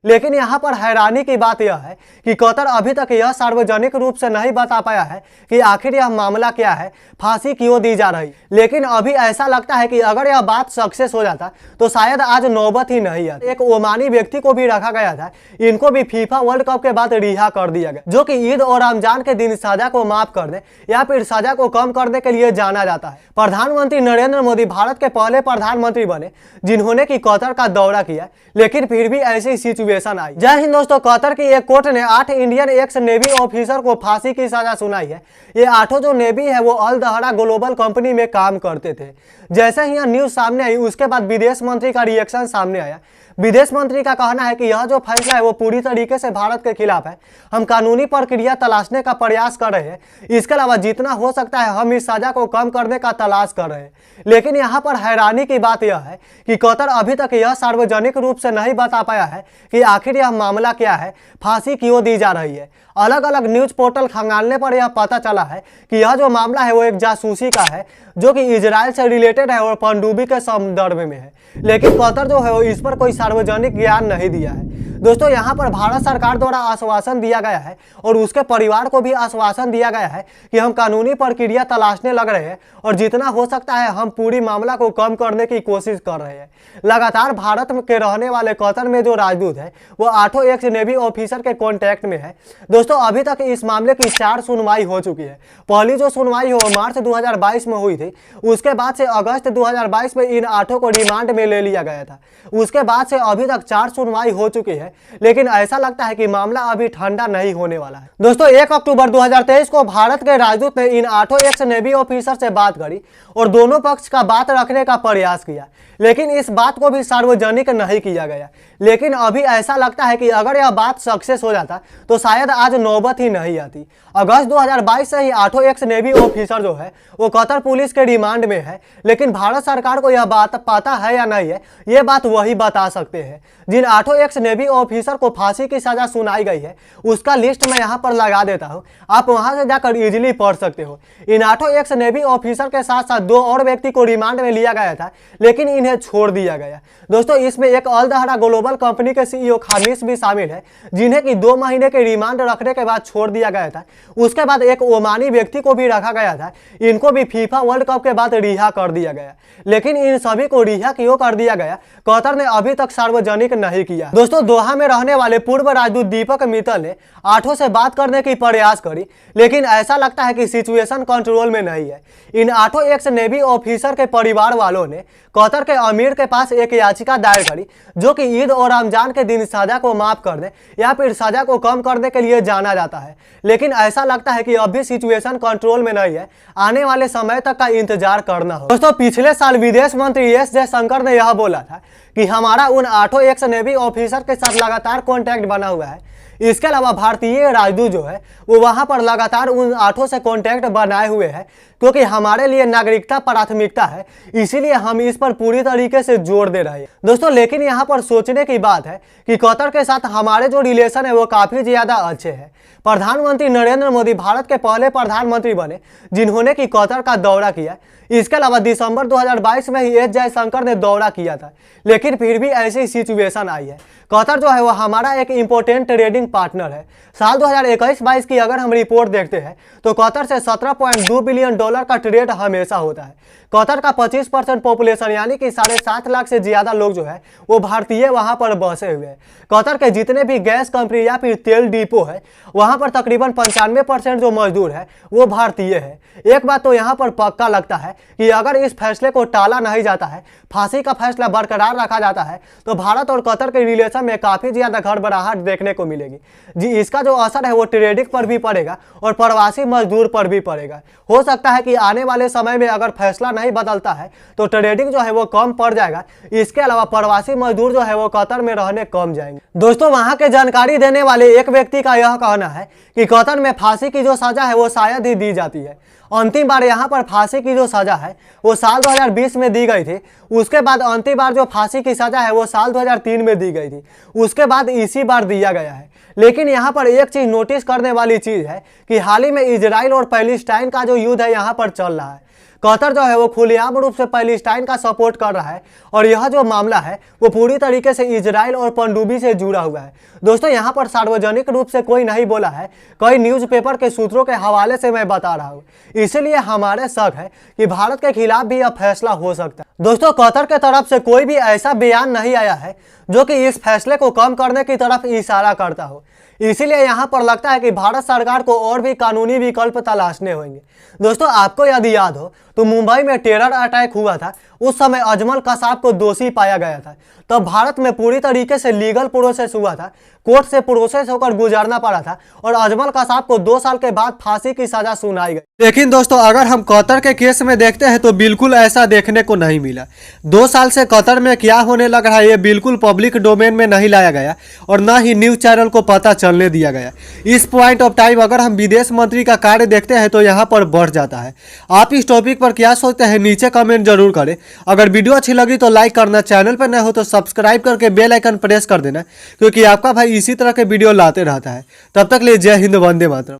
लेकिन यहाँ पर हैरानी की बात यह है कि कतर अभी तक यह सार्वजनिक रूप से नहीं बता पाया है कि आखिर यह मामला क्या है, फांसी क्यों दी जा रही। लेकिन अभी ऐसा लगता है कि अगर यह बात सक्सेस हो जाता तो शायद आज नौबत ही नहीं आती। एक ओमानी व्यक्ति को भी रखा गया था, इनको भी फीफा वर्ल्ड कप के बाद रिहा कर दिया गया, जो कि ईद और रमजान के दिन सजा को माफ करने या फिर सजा को कम करने के लिए जाना जाता है। प्रधानमंत्री नरेंद्र मोदी भारत के पहले प्रधानमंत्री बने जिन्होंने की कतर का दौरा किया, लेकिन फिर भी ऐसी सिचुएशन आई। जय हिंद दोस्तों, कतर की एक कोर्ट ने 8 इंडियन एक्स नेवी ऑफिसर को फांसी की सजा सुनाई है। ये 8 जो नेवी है वो अल दहरा ग्लोबल कंपनी में काम करते थे। जैसे ही यह न्यूज सामने आई उसके बाद विदेश मंत्री का रिएक्शन सामने आया। विदेश मंत्री का कहना है कि यह जो फैसला है वो पूरी तरीके से भारत के खिलाफ है। हम कानूनी प्रक्रिया तलाशने का प्रयास कर रहे हैं, इसके अलावा जितना हो सकता है हम इस सजा को कम करने का तलाश कर रहे हैं। लेकिन यहाँ पर हैरानी की बात यह है कि कतर अभी तक यह सार्वजनिक रूप से नहीं बता पाया है कि आखिर यह मामला क्या है, फांसी क्यों दी जा रही है। अलग अलग न्यूज पोर्टल खंगालने पर यह पता चला है कि यह जो मामला है वो एक जासूसी का है, जो कि इजराइल से रिलेटेड है और पनडुब्बी के संदर्भ में है। लेकिन कतर जो है वो इस पर कोई सार्वजनिक ज्ञान नहीं दिया है। दोस्तों, यहाँ पर भारत सरकार द्वारा आश्वासन दिया गया है और उसके परिवार को भी आश्वासन दिया गया है कि हम कानूनी प्रक्रिया तलाशने लग रहे हैं और जितना हो सकता है हम पूरी मामला को कम करने की कोशिश कर रहे हैं। लगातार भारत के रहने वाले कतर में जो राजदूत है वो 8 एक्स नेवी ऑफिसर के कॉन्टैक्ट में है। दोस्तों, अभी तक इस मामले की 4 सुनवाई हो चुकी है। पहली जो सुनवाई हो मार्च 2022 में हुई थी, उसके बाद से अगस्त 2022 में इन 8 को रिमांड में ले लिया गया था। उसके बाद से अभी तक 4 सुनवाई हो चुकी है, लेकिन ऐसा लगता है कि मामला अभी ठंडा नहीं होने वाला है। दोस्तों, 1 अक्टूबर 2023 को भारत के राजदूत ने इन 8 एक्स नेवी ऑफिसर से बात करी और दोनों पक्ष का बात रखने का प्रयास किया, लेकिन इस बात को भी सार्वजनिक नहीं किया गया। लेकिन अभी ऐसा लगता है कि अगर यह बात सक्सेस हो जाता तो शायद आज नौबत ही नहीं आती। अगस्त 2022 से ही 8 एक्स नेवी ऑफिसर जो है वो कतर पुलिस के रिमांड में है, लेकिन भारत सरकार को यह बात पता है या नहीं है, ये बात वही बता सकते हैं। जिन 8 एक्स नेवी ऑफिसर को फांसी की सजा सुनाई गई है उसका लिस्ट मैं यहाँ पर लगा देता हूँ, आप वहां से जाकर इजिली पढ़ सकते हो। इन 8 एक्स नेवी ऑफिसर के साथ साथ 2 और व्यक्ति को रिमांड में लिया गया था, लेकिन इन्हें छोड़ दिया गया। दोस्तों, इसमें एक अल दहरा ग्लोबल कंपनी के सीईओ खामिश भी शामिल है, जिन्हें कि 2 महीने के रिमांड रखने के बाद छोड़ दिया गया था। उसके बाद एक ओमानी व्यक्ति को भी रखा गया था, इनको भी फीफा वर्ल्ड कप के बाद रिहा कर दिया गया। लेकिन इन सभी को रिहा क्यों कर दिया गया, कतर ने अभी तक सार्वजनिक नहीं किया। दोस्तों, दोहा में रहने वाले पूर्व राजदूत दीपक मित्तल ने 8 से बात करने की प्रयास करी, लेकिन ऐसा लगता है कि सिचुएशन कंट्रोल में नहीं है। इन 8 एक्स नेवी ऑफिसर के परिवार वालों ने कतर के अमीर के पास एक याचिका दायर करी, जो कि ईद और रमजान के दिन सजा को माफ करने या फिर सजा को कम करने के लिए जाना जाता है। लेकिन ऐसा लगता है कि अभी सिचुएशन कंट्रोल में नहीं है, आने वाले समय तक का इंतजार करना हो। दोस्तों, पिछले साल विदेश मंत्री एस जयशंकर ने यह बोला था कि हमारा उन 8 एक्स नेवी ऑफिसर के साथ लगातार कॉन्टैक्ट बना हुआ है। इसके अलावा भारतीय राजदूत जो है वो वहां पर लगातार उन 8 से कॉन्टैक्ट बनाए हुए हैं, क्योंकि हमारे लिए नागरिकता प्राथमिकता है, इसीलिए हम इस पर पूरी तरीके से जोर दे रहे हैं। दोस्तों, लेकिन यहाँ पर सोचने की बात है कि कतर के साथ हमारे जो रिलेशन है वो काफी ज्यादा अच्छे हैं। प्रधानमंत्री नरेंद्र मोदी भारत के पहले प्रधानमंत्री बने जिन्होंने की कतर का दौरा किया। इसके अलावा दिसंबर 2022 में ही एस जयशंकर ने दौरा किया था, लेकिन फिर भी ऐसी सिचुएशन आई है। कतर जो है वो हमारा एक इंपॉर्टेंट ट्रेडिंग पार्टनर है। साल 2021-22 की अगर हम रिपोर्ट देखते हैं तो कतर से $17.2 बिलियन का ट्रेड हमेशा होता है। कतर का 25% पॉपुलेशन यानी कि 7.5 लाख से ज्यादा लोग जो है वो भारतीय वहां पर बसे हुए हैं। कतर के जितने भी गैस कंपनी या फिर तेल डिपो है वहां पर तकरीबन 95% जो मजदूर है वो भारतीय है। एक बात तो यहाँ पर पक्का लगता है कि अगर इस फैसले को टाला नहीं जाता है, फांसी का फैसला बरकरार रखा जाता है, तो भारत और कतर के रिलेशन में काफी ज्यादा गड़बड़ाहट देखने को मिलेगी। जी, इसका जो असर है वो ट्रेडिंग पर भी पड़ेगा और प्रवासी मजदूर पर भी पड़ेगा। हो सकता है कि आने वाले समय में अगर फैसला नहीं बदलता है तो ट्रेडिंग जो है वो कम पड़ जाएगा। इसके अलावा प्रवासी मजदूर जो है वो कतर में रहने कम जाएंगे। दोस्तों, वहां के जानकारी देने वाले एक व्यक्ति का यह कहना है कि कतर में फांसी की जो सजा है वो शायद ही दी जाती है। अंतिम बार यहाँ पर फांसी की जो सजा है वो साल 2020 में दी गई थी। उसके बाद अंतिम बार जो फांसी की सजा है वो साल 2003 में दी गई थी। उसके बाद इसी बार दिया गया है। लेकिन यहाँ पर एक चीज नोटिस करने वाली चीज है कि हाल ही में इजराइल और पैलेस्टाइन का जो युद्ध है यहाँ पर चल रहा है। कतर जो है वो खुलेआम रूप से पैलेस्टाइन का सपोर्ट कर रहा है और यह जो मामला है वो पूरी तरीके से इजराइल और पनडुब्बी से जुड़ा हुआ है। दोस्तों यहाँ पर सार्वजनिक रूप से कोई नहीं बोला है, कई न्यूज़पेपर के सूत्रों के हवाले से मैं बता रहा हूँ, इसीलिए हमारे शक है कि भारत के खिलाफ भी यह फैसला हो सकता है। दोस्तों कतर के तरफ से कोई भी ऐसा बयान नहीं आया है जो कि इस फैसले को कम करने की तरफ इशारा करता हो, इसीलिए यहाँ पर लगता है कि भारत सरकार को और भी कानूनी विकल्प तलाशने होंगे। दोस्तों आपको यदि याद हो तो मुंबई में टेरर अटैक हुआ था, उस समय अजमल कसाब को दोषी पाया गया था। तब भारत में पूरी तरीके से लीगल प्रोसेस हुआ था, कोर्ट से प्रोसेस होकर गुजरना पड़ा था और अजमल कसाब को 2 साल के बाद फांसी की सजा सुनाई गई। लेकिन दोस्तों अगर हम कतर के केस में देखते हैं तो बिल्कुल ऐसा देखने को नहीं मिला। 2 साल से कतर में क्या होने लग रहा है ये बिल्कुल पब्लिक डोमेन में नहीं लाया गया और न ही न्यूज चैनल को पता चलने दिया गया। इस पॉइंट ऑफ टाइम अगर हम विदेश मंत्री का कार्य देखते हैं तो यहाँ पर बढ़ जाता है। आप इस टॉपिक पर क्या सोचते हैं नीचे कमेंट जरूर करें। अगर वीडियो अच्छी लगी तो लाइक करना, चैनल पर नए हो तो सब्सक्राइब करके बेल आइकन प्रेस कर देना, क्योंकि आपका भाई इसी तरह के वीडियो लाते रहता है। तब तक ले जय हिंद, वंदे मातरम।